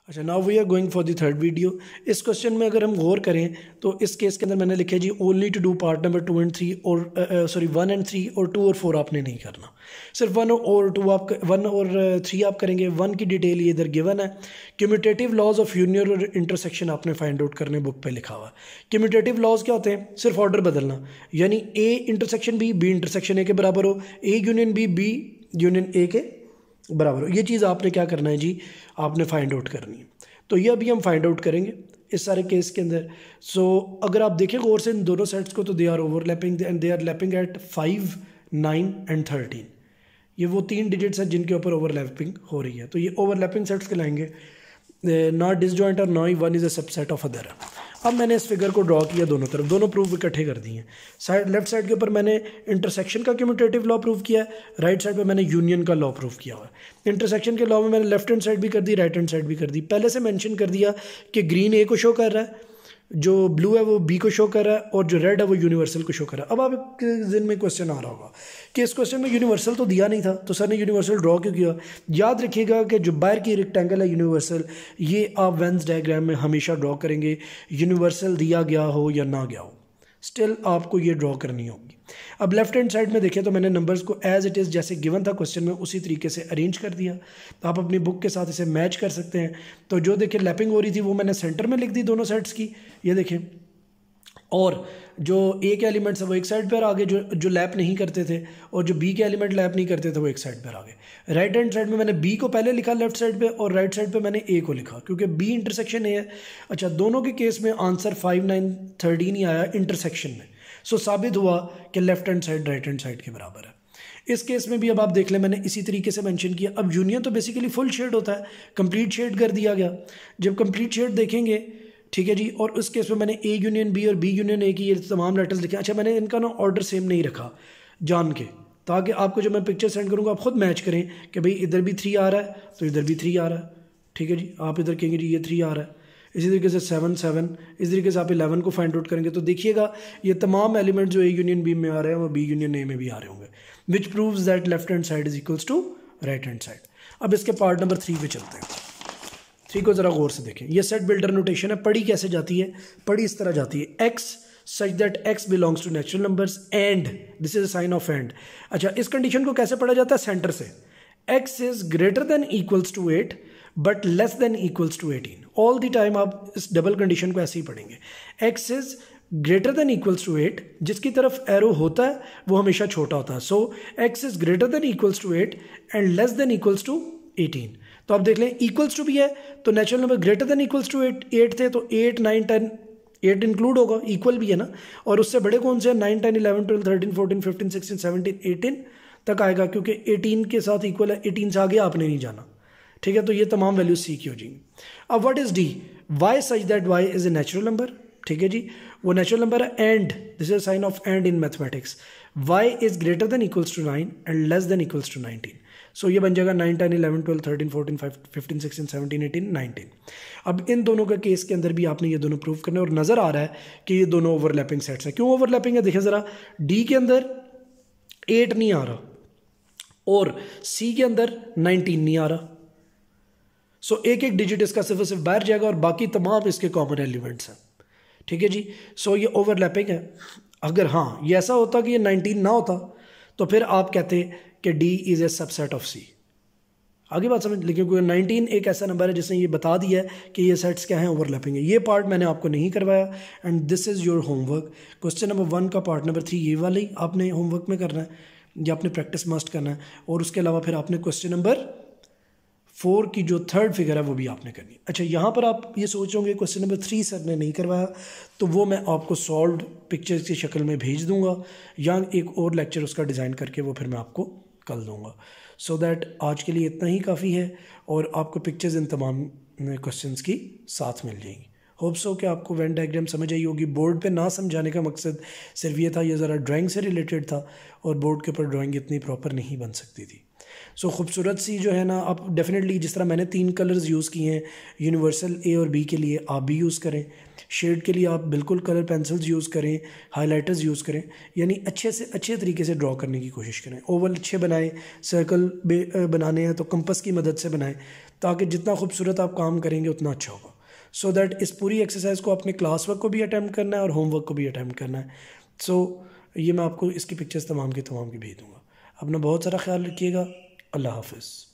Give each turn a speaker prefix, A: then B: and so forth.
A: अच्छा, now we are going for the third video. इस question में अगर हम गौर करें तो इस केस के अंदर मैंने लिखा है जी only to do part number 2 and 3 और सॉरी 1 एंड 3 और 2 और 4 आपने नहीं करना, सिर्फ 1 और 2 आप 1 और 3 आप करेंगे। 1 की डिटेल ये इधर गिवन है। क्यूम्यूटेटिव लॉज ऑफ यूनियन और इंटरसेक्शन आपने फाइंड आउट करने बुक पे लिखा हुआ। क्यूम्यूटेटिव लॉज क्या होते हैं? सिर्फ ऑर्डर बदलना, यानी A intersection B intersection A के बराबर हो, A union B union A के बराबर हो। ये चीज़ आपने क्या करना है जी, आपने फाइंड आउट करनी है। तो ये अभी हम फाइंड आउट करेंगे इस सारे केस के अंदर। सो अगर आप देखें गौर से इन दोनों सेट्स को तो they are overlapping and they are lapping at 5, 9 and 13। ये वो 3 डिजिट्स हैं जिनके ऊपर ओवरलैपिंग हो रही है, तो ये ओवरलैपिंग सेट्स कहलाएंगे। नॉट डिसजॉइंट और not one is a subset of other. अब मैंने इस फिगर को ड्रॉ किया दोनों तरफ, दोनों प्रूफ इकट्ठे कर दिए हैं। साइड लेफ्ट साइड के ऊपर मैंने इंटरसेक्शन का क्यूम्यूटेटिव लॉ प्रूफ किया है, राइट साइड पे मैंने यूनियन का लॉ प्रूफ किया हुआ है। इंटरसेक्शन के लॉ में मैंने लेफ्ट हैंड साइड भी कर दी, राइट हैंड साइड भी कर दी। पहले से मेंशन कर दिया कि ग्रीन ए को शो कर रहा है, जो ब्लू है वो बी को शो कर रहा है, और जो रेड है वो यूनिवर्सल को शो कर रहा है। अब आपके दिन में क्वेश्चन आ रहा होगा कि इस क्वेश्चन में यूनिवर्सल तो दिया नहीं था, तो सर ने यूनिवर्सल ड्रॉ क्यों किया? याद रखिएगा कि जो बाहर की रेक्टेंगल है यूनिवर्सल, ये आप वेन्स डायग्राम में हमेशा ड्रॉ करेंगे, यूनिवर्सल दिया गया हो या ना गया हो, स्टिल आपको ये ड्रॉ करनी होगी। अब लेफ्ट हैंड साइड में देखें तो मैंने नंबर्स को एज इट इज़ जैसे गिवन था क्वेश्चन में उसी तरीके से अरेंज कर दिया। तो आप अपनी बुक के साथ इसे मैच कर सकते हैं। तो जो देखें लैपिंग हो रही थी वो मैंने सेंटर में लिख दी दोनों सेट्स की, ये देखें। और जो ए के एलिमेंट्स है वो एक साइड पर आ गए, जो लैप नहीं करते थे, और जो बी के एलिमेंट लैप नहीं करते थे वो एक साइड पर आ गए। राइट हैंड साइड में मैंने बी को पहले लिखा लेफ्ट साइड पे, और राइट साइड पे मैंने ए को लिखा, क्योंकि बी इंटरसेक्शन ए है। अच्छा, दोनों के केस में आंसर 5, 9, 13 ही आया इंटरसेक्शन में। सो साबित हुआ कि left hand side right hand side के बराबर है। इस केस में भी अब आप देख लें, मैंने इसी तरीके से मेंशन किया। अब यूनियन तो बेसिकली फुल शेड होता है, कंप्लीट शेड कर दिया गया। जब कंप्लीट शेड देखेंगे, ठीक है जी, और उस केस में मैंने ए यूनियन बी और बी यूनियन ए की ये तमाम लेटर्स लिखे। अच्छा, मैंने इनका ना ऑर्डर सेम नहीं रखा जान के, ताकि आपको जब मैं पिक्चर सेंड करूँगा आप खुद मैच करें कि भाई इधर भी 3 आ रहा है तो इधर भी 3 आ रहा है, ठीक है जी। आप इधर कहेंगे जी ये 3 आ रहा है, इसी तरीके से 7, 7, इस तरीके से आप 11 को फाइंड आउट करेंगे तो देखिएगा ये तमाम एलिमेंट जो ए यूनियन बी में आ रहे हैं वो बी यूनियन ए में भी आ रहे होंगे, which proves that left hand side is equals to right hand side. अब इसके पार्ट नंबर 3 पे चलते हैं। 3 को ज़रा गौर से देखें। ये सेट बिल्डर नोटेशन है। पढ़ी कैसे जाती है? पढ़ी इस तरह जाती है, x such that x belongs to natural numbers and this is a sign of and. अच्छा, इस कंडीशन को कैसे पढ़ा जाता है? सेंटर से। X is greater than equals to 8 but less than equals to 18। All the time आप इस डबल कंडीशन को ऐसे ही पढ़ेंगे। X is greater than equals to 8, जिसकी तरफ एरो होता है वो हमेशा छोटा होता है। So X is greater than equals to 8 and less than equals to 18। तो आप देख लें इक्वल्स टू भी है तो natural number greater than equals to 8 थे, तो 8, 9, 10, 8 इंक्लूड होगा, इक्वल भी है ना। और उससे बड़े कौन से हैं? 9, 10, 11, 12, 13, 14, 15, 16, 17, 18 तक आएगा, क्योंकि 18 के साथ इक्वल है। 18 से आगे आपने नहीं जाना, ठीक है। तो ये तमाम वैल्यूज सी की हो जाएंगी। अब what is D? Y such that Y is a natural number, ठीक है जी, वो नेचुरल नंबर है। And this is sign of and in mathematics. Y is greater than equals to 9 and less than equals to 19। So ये बन जाएगा 9, 10, 11, 12, 13, 14, 15, 16, 17, 18, 19। अब इन दोनों का केस के अंदर भी आपने ये दोनों प्रूव करने, और नज़र आ रहा है कि ये दोनों ओवरलैपिंग सेट्स हैं। क्यों ओवरलैपिंग है? देखें ज़रा, डी के अंदर 8 नहीं आ रहा और सी के अंदर 19 नहीं आ रहा। सो एक एक डिजिट इसका सिर्फ बाहर जाएगा और बाकी तमाम इसके कॉमन एलिमेंट्स हैं, ठीक है जी। सो ये ओवरलैपिंग है। अगर हाँ ये ऐसा होता कि ये 19 ना होता तो फिर आप कहते कि D is a subset of C. आगे बात समझ, लेकिन 19 एक ऐसा नंबर है जिसने ये बता दिया है कि ये सेट्स क्या हैं, ओवरलैपिंग है। ये पार्ट मैंने आपको नहीं करवाया and this is your homework. Question number 1 का पार्ट नंबर 3 ये वाला ही आपने होमवर्क में करना है, या आपने प्रैक्टिस मस्ट करना है। और उसके अलावा फिर आपने क्वेश्चन नंबर 4 की जो थर्ड फिगर है वो भी आपने करनी है। अच्छा, यहाँ पर आप ये सोचोगे क्वेश्चन नंबर 3 सर ने नहीं करवाया, तो वो मैं आपको सॉल्व्ड पिक्चर्स की शक्ल में भेज दूंगा, या एक और लेक्चर उसका डिज़ाइन करके वो फिर मैं आपको कल दूंगा। सो दैट आज के लिए इतना ही काफ़ी है, और आपको पिक्चर्स इन तमाम क्वेश्चंस की साथ मिल जाएंगी। होप सो कि आपको वेन डायग्राम समझ आई होगी। बोर्ड पे ना समझाने का मकसद सिर्फ ये था, ये ज़रा ड्राइंग से रिलेटेड था, और बोर्ड के ऊपर ड्राइंग इतनी प्रॉपर नहीं बन सकती थी। सो खूबसूरत सी जो है ना, आप डेफिनेटली जिस तरह मैंने 3 कलर्स यूज़ किए हैं यूनिवर्सल ए और बी के लिए, आप भी यूज़ करें। शेड के लिए आप बिल्कुल कलर पेंसिल्स यूज़ करें, हाइलाइटर्स यूज़ करें, यानी अच्छे से अच्छे तरीके से ड्रॉ करने की कोशिश करें। ओवल अच्छे बनाएं, सर्कल बनाने हैं तो कंपस की मदद से बनाएं, ताकि जितना खूबसूरत आप काम करेंगे उतना अच्छा होगा। सो दैट इस पूरी एक्सरसाइज को अपने क्लास वर्क को भी अटैम्प्ट करना है और होमवर्क को भी अटैम्प्ट करना है। सो ये मैं आपको इसकी पिक्चर्स तमाम की भेज दूँगा। अपना बहुत सारा ख्याल रखिएगा। अल्लाह हाफ़िज़।